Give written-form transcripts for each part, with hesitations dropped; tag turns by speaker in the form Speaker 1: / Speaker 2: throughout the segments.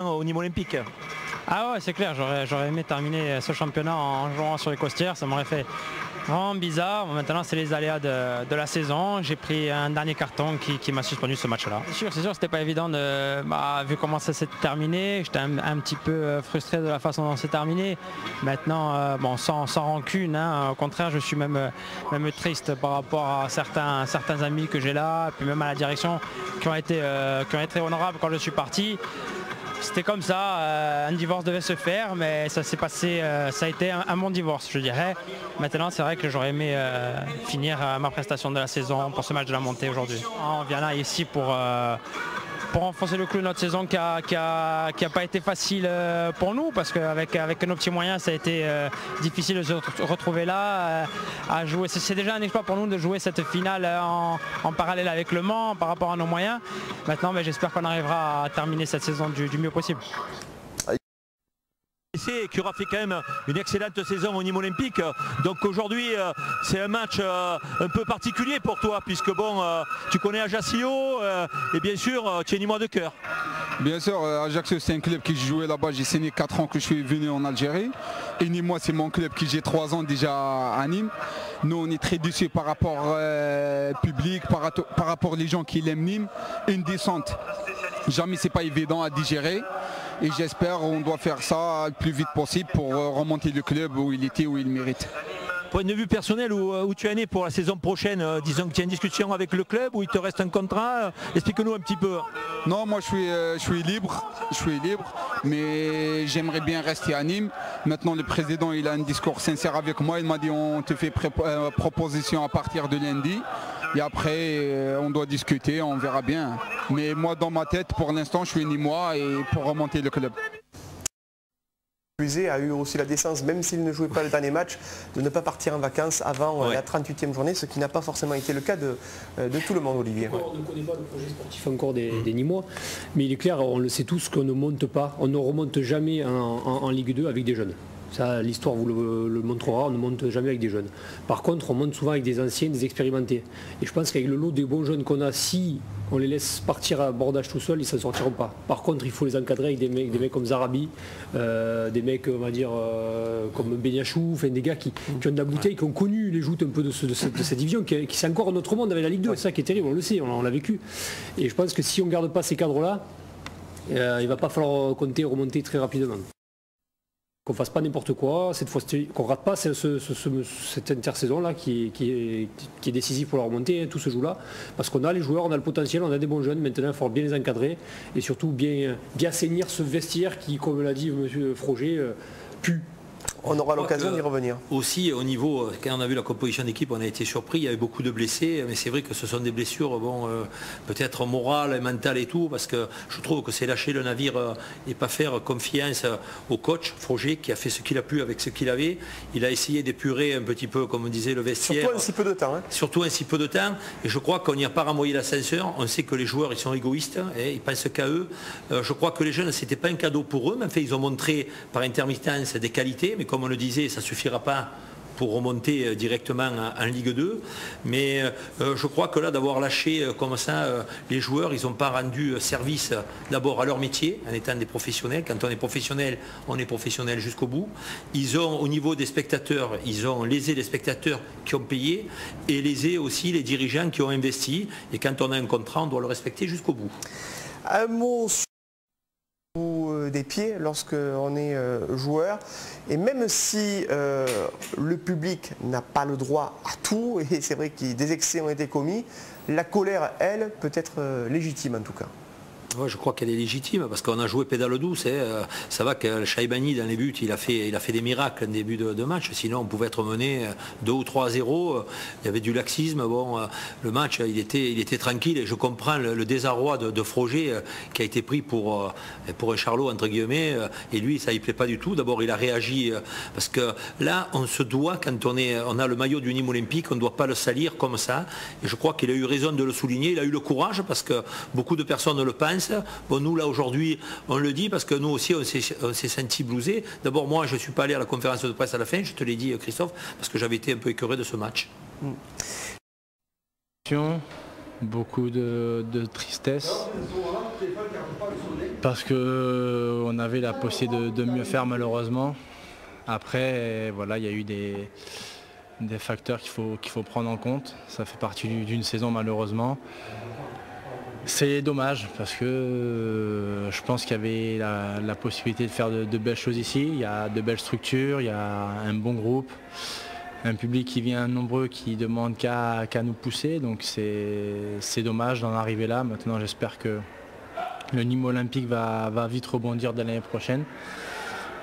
Speaker 1: au niveau olympique.
Speaker 2: Ah ouais, c'est clair, j'aurais aimé terminer ce championnat en jouant sur les costières, ça m'aurait fait vraiment bizarre. Bon, maintenant c'est les aléas de la saison, j'ai pris un dernier carton qui m'a suspendu ce match-là. C'est sûr, c'était pas évident, vu comment ça s'est terminé, j'étais un petit peu frustré de la façon dont c'est terminé. Maintenant, sans rancune, hein, au contraire, je suis même triste par rapport à certains amis que j'ai là, puis même à la direction qui ont été honorables quand je suis parti. C'était comme ça, un divorce devait se faire, mais ça s'est passé, ça a été un bon divorce, je dirais. Maintenant, c'est vrai que j'aurais aimé finir ma prestation de la saison pour ce match de la montée aujourd'hui. On vient là ici pour renforcer le clou de notre saison qui a pas été facile pour nous, parce qu'avec nos petits moyens, ça a été difficile de se retrouver là, à jouer. C'est déjà un exploit pour nous de jouer cette finale en parallèle avec Le Mans par rapport à nos moyens. Maintenant, j'espère qu'on arrivera à terminer cette saison du mieux possible.
Speaker 1: Qui aura fait quand même une excellente saison au niveau olympique, donc aujourd'hui c'est un match un peu particulier pour toi, puisque tu connais Ajaccio et bien sûr tu es Nîmois de cœur.
Speaker 3: Bien sûr, Ajaccio c'est un club qui jouait là-bas, j'ai signé 4 ans que je suis venu en Algérie, et Nîmois c'est mon club qui j'ai 3 ans déjà à Nîmes. Nous on est très déçus par rapport au public, par rapport aux gens qui aiment Nîmes. Une descente, jamais c'est pas évident à digérer. Et j'espère qu'on doit faire ça le plus vite possible pour remonter le club où il était, où il mérite.
Speaker 1: Point de vue personnel, où tu en es pour la saison prochaine, disons que tu as une discussion avec le club, où il te reste un contrat, explique-nous un petit peu.
Speaker 3: Non, moi je suis libre, mais j'aimerais bien rester à Nîmes. Maintenant le président il a un discours sincère avec moi, il m'a dit on te fait proposition à partir de lundi. Et après, on doit discuter, on verra bien. Mais moi, dans ma tête, pour l'instant, je suis Nîmois et pour remonter le club.
Speaker 4: A eu aussi la décence, même s'il ne jouait pas le dernier match, de ne pas partir en vacances avant la 38e journée, ce qui n'a pas forcément été le cas de tout le monde, Olivier.
Speaker 5: On ne connaît pas le projet sportif encore des Nîmois, mais il est clair, on le sait tous, qu'on ne monte pas, on ne remonte jamais en Ligue 2 avec des jeunes. Ça, l'histoire vous le montrera, on ne monte jamais avec des jeunes. Par contre, on monte souvent avec des anciens, des expérimentés. Et je pense qu'avec le lot des bons jeunes qu'on a, si on les laisse partir à bordage tout seul, ils ne s'en sortiront pas. Par contre, il faut les encadrer avec des mecs comme Zarabi, des mecs, on va dire, comme Benyachou, enfin, des gars qui ont de la bouteille, qui ont connu les joutes un peu de cette division, qui c'est encore un autre monde avec la Ligue 2. C'est ça qui est terrible, on le sait, on l'a vécu. Et je pense que si on ne garde pas ces cadres-là, il ne va pas falloir compter remonter très rapidement. Qu'on fasse pas n'importe quoi, cette fois qu'on rate pas cette intersaison là qui est décisive pour la remontée, hein, tout se joue là, parce qu'on a les joueurs, on a le potentiel, on a des bons jeunes, maintenant il faut bien les encadrer et surtout bien assainir ce vestiaire qui, comme l'a dit M. Froger, pue.
Speaker 4: On aura l'occasion d'y revenir.
Speaker 1: Aussi au niveau, quand on a vu la composition d'équipe, on a été surpris, il y avait beaucoup de blessés, mais c'est vrai que ce sont des blessures peut-être morales, mentales et tout, parce que je trouve que c'est lâcher le navire et pas faire confiance au coach Froger qui a fait ce qu'il a pu avec ce qu'il avait. Il a essayé d'épurer un petit peu, comme on disait, le vestiaire.
Speaker 4: Surtout un si peu de temps. Hein.
Speaker 1: Surtout un si peu de temps, et je crois qu'on n'y a pas renvoyé l'ascenseur. On sait que les joueurs ils sont égoïstes, et ils pensent qu'à eux. Je crois que les jeunes, c'était pas un cadeau pour eux, mais en fait ils ont montré par intermittence des qualités, mais comme on le disait, ça ne suffira pas pour remonter directement en Ligue 2. Mais je crois que là, d'avoir lâché comme ça, les joueurs, ils n'ont pas rendu service d'abord à leur métier, en étant des professionnels. Quand on est professionnel jusqu'au bout. Ils ont, au niveau des spectateurs, ils ont lésé les spectateurs qui ont payé et lésé aussi les dirigeants qui ont investi. Et quand on a un contrat, on doit le respecter jusqu'au bout.
Speaker 4: Un mot des pieds lorsqu'on est joueur, et même si le public n'a pas le droit à tout, et c'est vrai que des excès ont été commis, la colère, elle, peut être légitime en tout cas.
Speaker 1: Ouais, je crois qu'elle est légitime parce qu'on a joué pédale douce. Ça va que Chaibani dans les buts, il a fait des miracles en début de match. Sinon, on pouvait être mené 2 ou 3-0. Il y avait du laxisme. Bon, le match, il était tranquille. Et je comprends le désarroi de Froger qui a été pris pour un charlot entre guillemets. Et lui, ça ne plaît pas du tout. D'abord, il a réagi parce que là, on se doit, quand on a le maillot du Nîmes olympique, on ne doit pas le salir comme ça. Et je crois qu'il a eu raison de le souligner. Il a eu le courage parce que beaucoup de personnes le pensent. Bon, nous là aujourd'hui on le dit parce que nous aussi on s'est senti blousé. D'abord moi je ne suis pas allé à la conférence de presse à la fin, je te l'ai dit Christophe, parce que j'avais été un peu écœuré de ce match.
Speaker 6: Beaucoup de tristesse. Parce qu'on avait la possibilité de mieux faire malheureusement. Après, voilà, il y a eu des facteurs qu'il faut prendre en compte. Ça fait partie d'une saison malheureusement. C'est dommage parce que je pense qu'il y avait la possibilité de faire de belles choses ici. Il y a de belles structures, il y a un bon groupe, un public qui vient nombreux, qui demande qu'à nous pousser. Donc c'est dommage d'en arriver là. Maintenant j'espère que le Nîmes Olympique va vite rebondir dès l'année prochaine.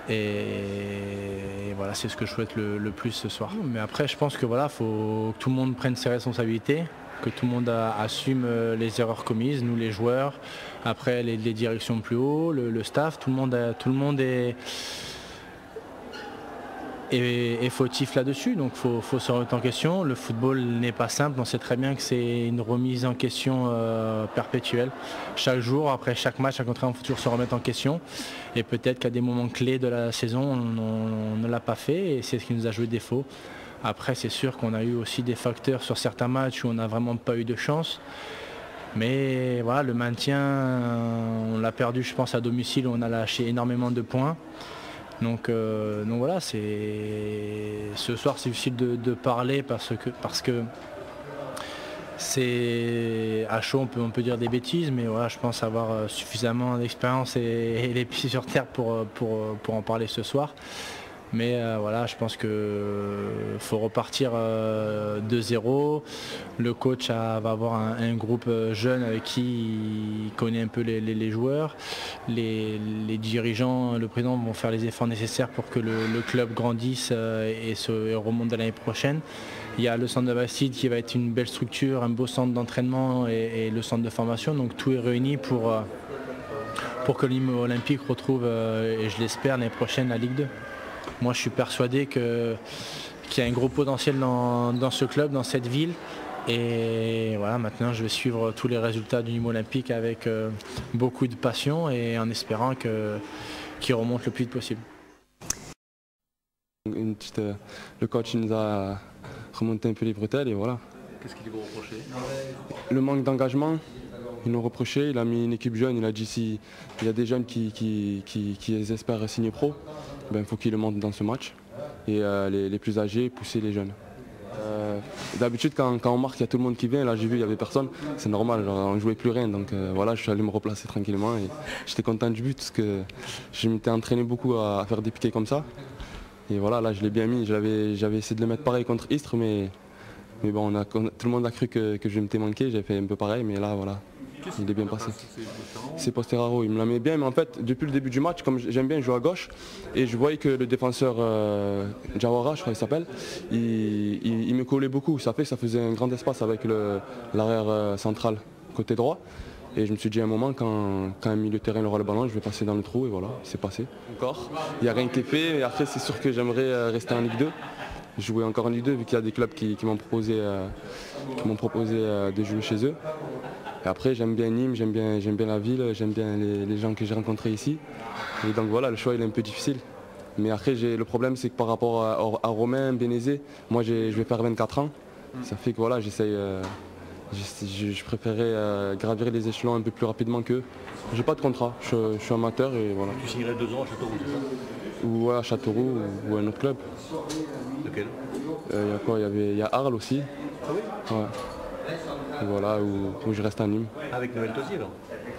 Speaker 6: Et voilà, c'est ce que je souhaite le plus ce soir. Mais après je pense que voilà, faut que tout le monde prenne ses responsabilités, que tout le monde assume les erreurs commises, nous les joueurs, après les directions plus haut, le staff, tout le monde est fautif là-dessus, donc il faut se remettre en question. Le football n'est pas simple, on sait très bien que c'est une remise en question perpétuelle. Chaque jour, après chaque match, à contraire, on faut toujours se remettre en question. Et peut-être qu'à des moments clés de la saison, on ne l'a pas fait et c'est ce qui nous a joué défaut. Après, c'est sûr qu'on a eu aussi des facteurs sur certains matchs où on n'a vraiment pas eu de chance. Mais voilà, le maintien, on l'a perdu, je pense, à domicile, où on a lâché énormément de points. Donc voilà, ce soir c'est difficile de parler parce que c'est à chaud, on peut dire des bêtises, mais voilà, je pense avoir suffisamment d'expérience et les pieds sur terre pour en parler ce soir. Mais voilà, je pense qu'il faut repartir de zéro. Le coach va avoir un groupe jeune avec qui il connaît un peu les joueurs. Les dirigeants, le président vont faire les efforts nécessaires pour que le club grandisse et remonte de l'année prochaine. Il y a le centre de Bastide qui va être une belle structure, un beau centre d'entraînement et le centre de formation. Donc tout est réuni pour que le Nîmes Olympique retrouve, et je l'espère, l'année prochaine la Ligue 2. Moi je suis persuadé qu'il y a un gros potentiel dans ce club, dans cette ville. Et voilà, maintenant je vais suivre tous les résultats du Nîmes Olympique avec beaucoup de passion et en espérant qu'il remonte le plus vite possible.
Speaker 7: Le coach nous a remonté un peu les bretelles et voilà.
Speaker 1: Qu'est-ce qu'il vous reprochait?
Speaker 7: Le manque d'engagement. Ils nous reproché, il a mis une équipe jeune, il a dit s'il y a des jeunes qui espèrent signer pro, il faut qu'ils le montent dans ce match. Et les plus âgés, pousser les jeunes. D'habitude quand on marque, il y a tout le monde qui vient, là j'ai vu il n'y avait personne, c'est normal, on ne jouait plus rien. Donc voilà, je suis allé me replacer tranquillement et j'étais content du but parce que je m'étais entraîné beaucoup à faire des piquets comme ça. Et voilà, là je l'ai bien mis, j'avais essayé de le mettre pareil contre Istres, mais bon, tout le monde a cru que je m'étais manqué, j'avais fait un peu pareil, mais là voilà. Il est bien passé. C'est Posteraro, il me la met bien, mais en fait, depuis le début du match, comme j'aime bien jouer à gauche, et je voyais que le défenseur Jawara, je crois qu'il s'appelle, il me collait beaucoup. Ça faisait un grand espace avec l'arrière central côté droit. Et je me suis dit à un moment, quand un milieu de terrain aura le ballon, je vais passer dans le trou, et voilà, c'est passé. Encore, il n'y a rien qui est fait, et après c'est sûr que j'aimerais rester en Ligue 2. Jouer encore en Ligue 2, vu qu'il y a des clubs qui m'ont proposé de jouer chez eux. Et après j'aime bien Nîmes, j'aime bien la ville, j'aime bien les gens que j'ai rencontrés ici. Et donc voilà, le choix il est un peu difficile. Mais après le problème c'est que par rapport à Romain, Bénézé, moi je vais faire 24 ans. Ça fait que voilà, j'essaye, je préférais gravir les échelons un peu plus rapidement qu'eux. J'ai pas de contrat, je suis amateur et voilà.
Speaker 1: Tu signerais 2 ans à Châteauroux, c'est ça?
Speaker 7: Ou à Châteauroux ou à un autre club.
Speaker 1: Lequel?
Speaker 7: Il y a quoi? Il y a Arles aussi.
Speaker 1: Ah oui?
Speaker 7: Ouais. Et voilà, où je reste à Nîmes.
Speaker 1: Avec Noël Tosier, là?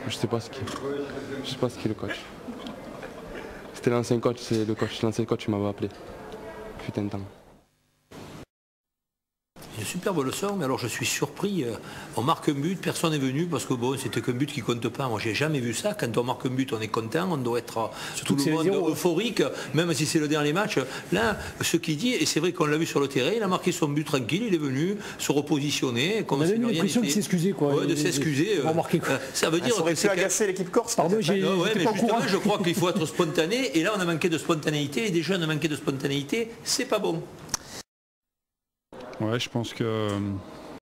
Speaker 7: Je sais pas ce qui est le coach. C'était l'ancien coach, l'ancien coach qui m'avait appelé. Putain de temps.
Speaker 1: Une superbe leçon, mais alors je suis surpris. On marque un but, personne n'est venu parce que bon, c'était qu'un but qui compte pas. Moi, j'ai jamais vu ça. Quand on marque un but, on est content, on doit être tout le monde euphorique, même si c'est le dernier match. Là, ce qu'il dit, et c'est vrai qu'on l'a vu sur le terrain, il a marqué son but tranquille, il est venu se repositionner.
Speaker 5: On avait l'impression de s'excuser, quoi.
Speaker 1: Ouais, de s'excuser. Ça veut dire
Speaker 4: ça aurait pu agacer l'équipe corse.
Speaker 5: Pardon,
Speaker 1: mais justement, je crois qu'il faut être spontané. Et là, on a manqué de spontanéité. Et des jeunes ont manqué de spontanéité. C'est pas bon.
Speaker 8: Ouais, je pense que